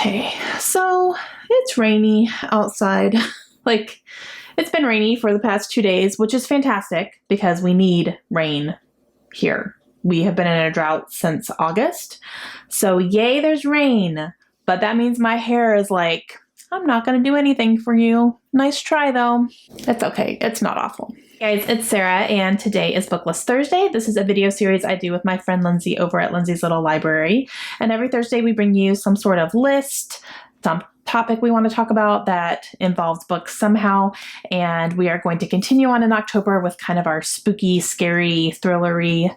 Okay, so it's rainy outside. Like, it's been rainy for the past 2 days, which is fantastic because we need rain here. We have been in a drought since August. So yay, there's rain. But that means my hair is like, I'm not going to do anything for you. Nice try, though. It's okay. It's not awful. Guys, it's Sarah, and today is BookList Thursday. This is a video series I do with my friend Lindsay over at Lindsay's Little Library. And every Thursday we bring you some sort of list, some topic we want to talk about that involves books somehow. And we are going to continue on in October with kind of our spooky, scary, thrillery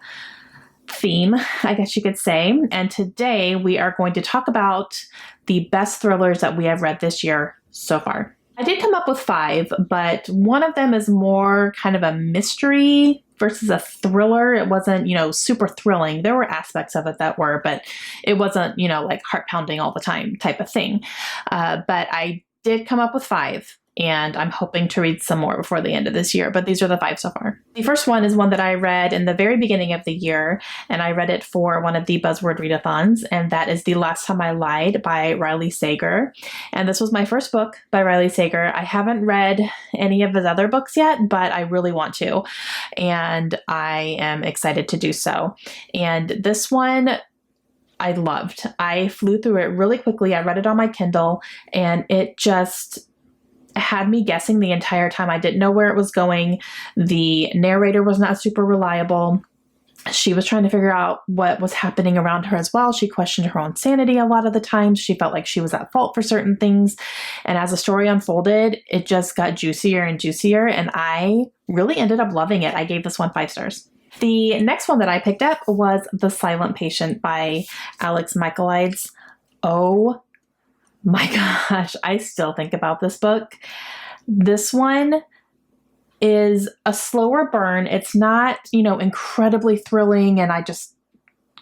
theme, I guess you could say. And today we are going to talk about the best thrillers that we have read this year so far. I did come up with 5, but one of them is more kind of a mystery versus a thriller. It wasn't, super thrilling. There were aspects of it that were, but it wasn't, like heart pounding all the time type of thing. But I did come up with 5. And I'm hoping to read some more before the end of this year, but these are the 5 so far. The first one is one that I read in the very beginning of the year, and I read it for one of the Buzzword readathons, and that is The Last Time I Lied by Riley Sager. And this was my first book by Riley Sager. I haven't read any of his other books yet, but I really want to, and I am excited to do so. And this one I loved. I flew through it really quickly. I read it on my Kindle, and it just had me guessing the entire time. I didn't know where it was going. The narrator was not super reliable. She was trying to figure out what was happening around her as well. She questioned her own sanity a lot of the times. She felt like she was at fault for certain things. And as the story unfolded, it just got juicier and juicier. And I really ended up loving it. I gave this one 5 stars. The next one that I picked up was The Silent Patient by Alex Michaelides. Oh my gosh, I still think about this book. This one is a slower burn. It's not, incredibly thrilling, and I just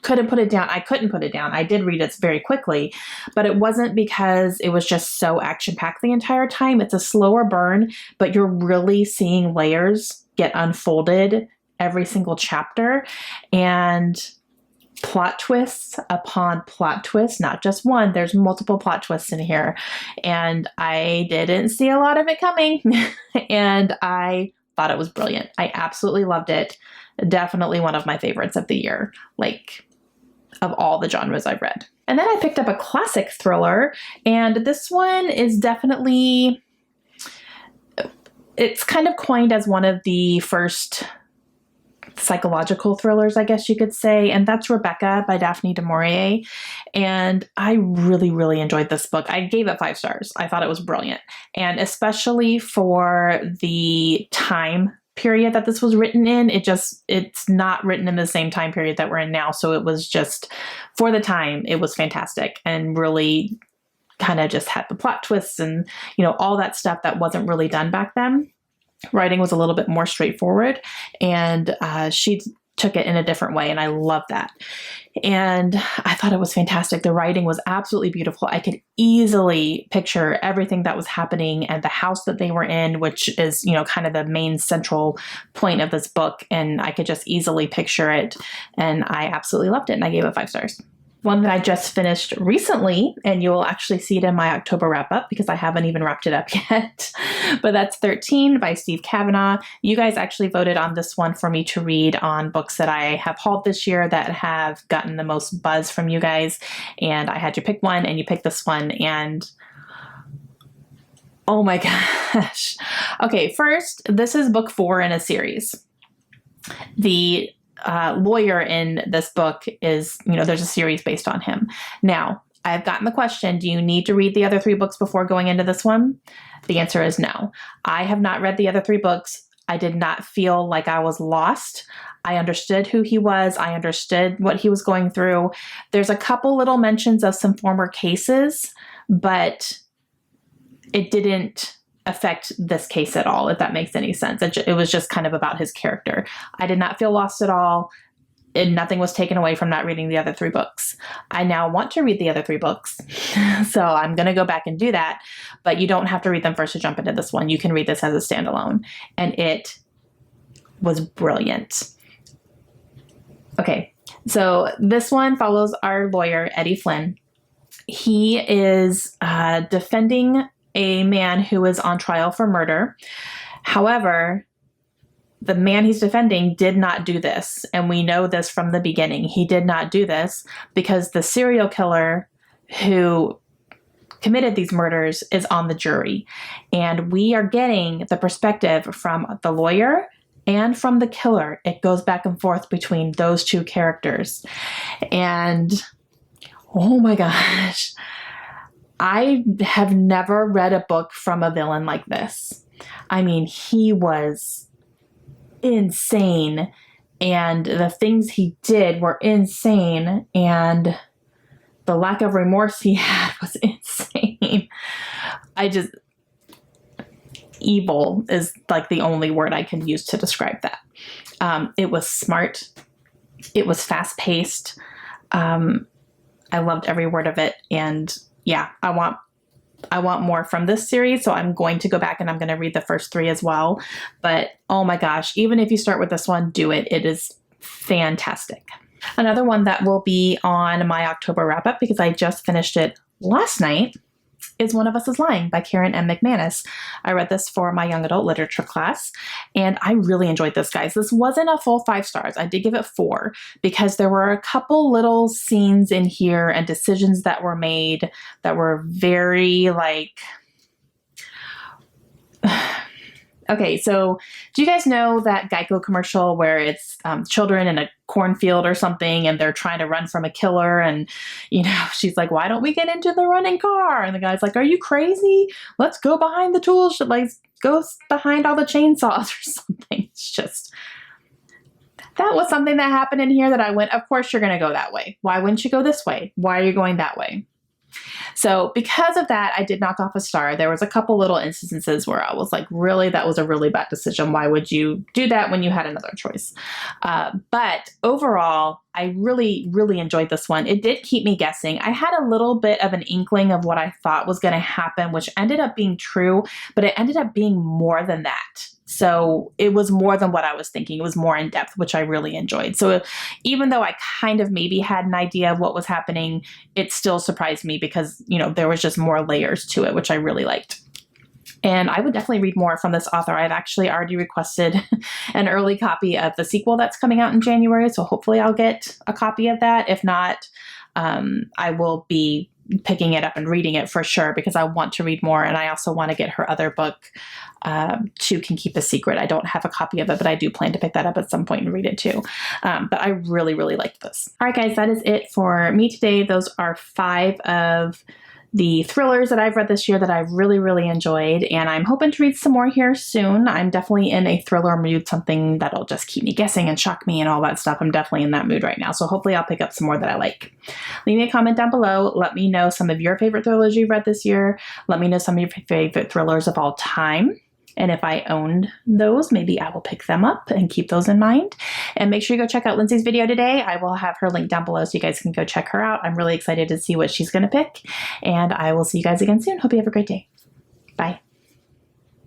couldn't put it down. I couldn't put it down. I did read it very quickly, but it wasn't because it was just so action-packed the entire time. It's a slower burn, but you're really seeing layers get unfolded every single chapter, and plot twists upon plot twists, not just one. There's multiple plot twists in here, and I didn't see a lot of it coming, and I thought it was brilliant. I absolutely loved it. Definitely one of my favorites of the year, like of all the genres I've read. And then I picked up a classic thriller, and this one is definitely, it's kind of coined as one of the first psychological thrillers, I guess you could say, and that's Rebecca by Daphne du Maurier. And I really, really enjoyed this book. I gave it 5 stars. I thought it was brilliant, and especially for the time period that this was written in. It's not written in the same time period that we're in now, so it was just, for the time, it was fantastic and really kind of just had the plot twists and all that stuff that wasn't really done back then. Writing was a little bit more straightforward, and she took it in a different way, and I love that. And I thought it was fantastic. The writing was absolutely beautiful. I could easily picture everything that was happening and the house that they were in, which is, kind of the main central point of this book, and I could just easily picture it, and I absolutely loved it, and I gave it 5 stars. One that I just finished recently, and you will actually see it in my October wrap-up because I haven't even wrapped it up yet, but that's 13 by Steve Kavanaugh. You guys actually voted on this one for me to read on books that I have hauled this year that have gotten the most buzz from you guys, and I had you pick one, and you picked this one, and oh my gosh. Okay, first, this is book 4 in a series. The lawyer in this book is, there's a series based on him. Now, I've gotten the question, do you need to read the other 3 books before going into this one? The answer is no. I have not read the other 3 books. I did not feel like I was lost. I understood who he was. I understood what he was going through. There's a couple little mentions of some former cases, but it didn't affect this case at all, if that makes any sense. It was just kind of about his character. I did not feel lost at all, and nothing was taken away from not reading the other 3 books. I now want to read the other 3 books, so I'm going to go back and do that, but you don't have to read them first to jump into this one. You can read this as a standalone, and it was brilliant. Okay, so this one follows our lawyer, Eddie Flynn, He is defending a man who is on trial for murder. However, the man he's defending did not do this. And we know this from the beginning. He did not do this because the serial killer who committed these murders is on the jury. And we are getting the perspective from the lawyer and from the killer. It goes back and forth between those two characters. And oh my gosh, I have never read a book from a villain like this. I mean, he was insane, and the things he did were insane, and the lack of remorse he had was insane. Evil is like the only word I can use to describe that. It was smart. It was fast paced. I loved every word of it. And yeah, I want more from this series. So I'm going to go back and I'm going to read the first 3 as well. But oh my gosh, even if you start with this one, do it. It is fantastic. Another one that will be on my October wrap up, because I just finished it last night, is One of Us is Lying by Karen M. McManus. I read this for my young adult literature class, and I really enjoyed this, guys. This wasn't a full 5 stars. I did give it 4 because there were a couple little scenes in here and decisions that were made that were very like... Okay, so do you guys know that Geico commercial where it's children in a cornfield or something and they're trying to run from a killer, and, you know, she's like, why don't we get into the running car? And the guy's like, are you crazy? Let's go behind the tools, like go behind all the chainsaws or something. It's just, that was something that happened in here that I went, of course you're going to go that way. Why wouldn't you go this way? Why are you going that way? So because of that, I did knock off a star. There was a couple little instances where I was like, really, that was a really bad decision. Why would you do that when you had another choice? But overall, I really, really enjoyed this one. It did keep me guessing. I had a little bit of an inkling of what I thought was going to happen, which ended up being true, but it ended up being more than that. So it was more than what I was thinking. It was more in depth, which I really enjoyed. So even though I kind of maybe had an idea of what was happening, it still surprised me because, you know, there was just more layers to it, which I really liked. And I would definitely read more from this author. I've actually already requested an early copy of the sequel that's coming out in January. So hopefully I'll get a copy of that. If not, I will be picking it up and reading it for sure because I want to read more. And I also want to get her other book, Two Can Keep a Secret. I don't have a copy of it, but I do plan to pick that up at some point and read it too. But I really, really liked this. All right, guys, that is it for me today. Those are 5 of the thrillers that I've read this year that I've really, really enjoyed, and I'm hoping to read some more here soon. I'm definitely in a thriller mood, something that'll just keep me guessing and shock me and all that stuff. I'm definitely in that mood right now, so hopefully I'll pick up some more that I like. Leave me a comment down below. Let me know some of your favorite thrillers you've read this year. Let me know some of your favorite thrillers of all time. And if I owned those, maybe I will pick them up and keep those in mind. And make sure you go check out Lindsay's video today. I will have her link down below so you guys can go check her out. I'm really excited to see what she's going to pick. And I will see you guys again soon. Hope you have a great day. Bye.